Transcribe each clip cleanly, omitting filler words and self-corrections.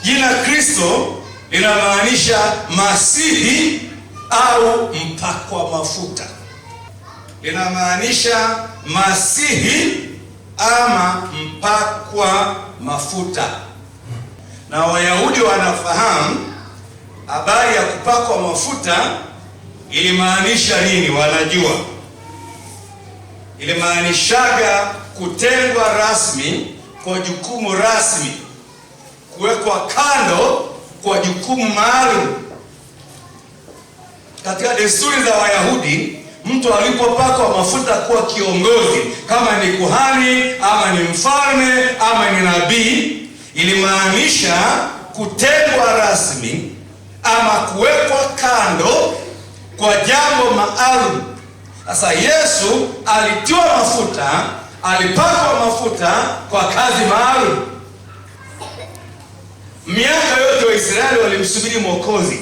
Jina Kristo linamaanisha Masihi au mpakwa mafuta. Linamaanisha Masihi ama mpakwa mafuta. Na Wayahudi wanafahamu habari ya kupakwa mafuta ilimaanisha nini. Wanajua ilimaanishaga kutengwa rasmi kwa jukumu rasmi, kuwekwa kando kwa jukumu maalum. Katika desturi za Wayahudi, mtu alipopakwa mafuta kuwa kiongozi, kama ni kuhani ama ni mfalme ama ni nabii, ilimaanisha kutengwa rasmi ama kuwekwa kando kwa jambo maalum. Sasa Yesu alitiwa mafuta, alipakwa mafuta kwa kazi maalum. Miaka yote Waisraeli walimsubiri Mwokozi.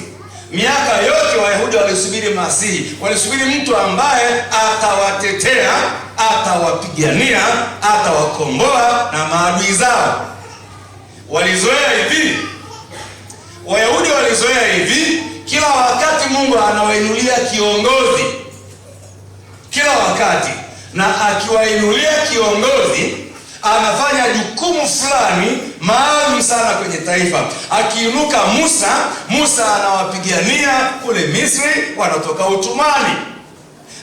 Miaka yote Wayahudi walisubiri Masihi. Walisubiri mtu ambaye atawatetea, atawapigania, atawakomboa na maadui zao. Walizoea hivi, Wayahudi walizoea hivi, kila wakati Mungu anawainulia kiongozi. Kila wakati. Na akiwainulia kiongozi, anafanya jukumu fulani maalum sana kwenye taifa. Akiinuka Musa anawapigania kule Misri, wanatoka utumwani.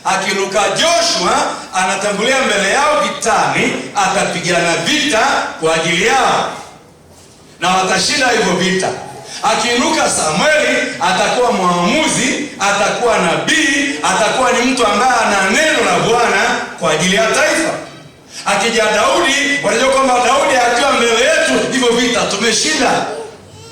Akiinuka Joshua, anatangulia mbele yao vitani, atapigana vita kwa ajili yao na watashinda hivyo vita. Akiinuka Samueli, atakuwa mwamuzi, atakuwa nabii, atakuwa ni mtu ambaye ana neno la Bwana kwa ajili ya taifa. Akija Daudi, wanajua kwamba Daudi akiwa mbele yetu hivyo vita tumeshinda.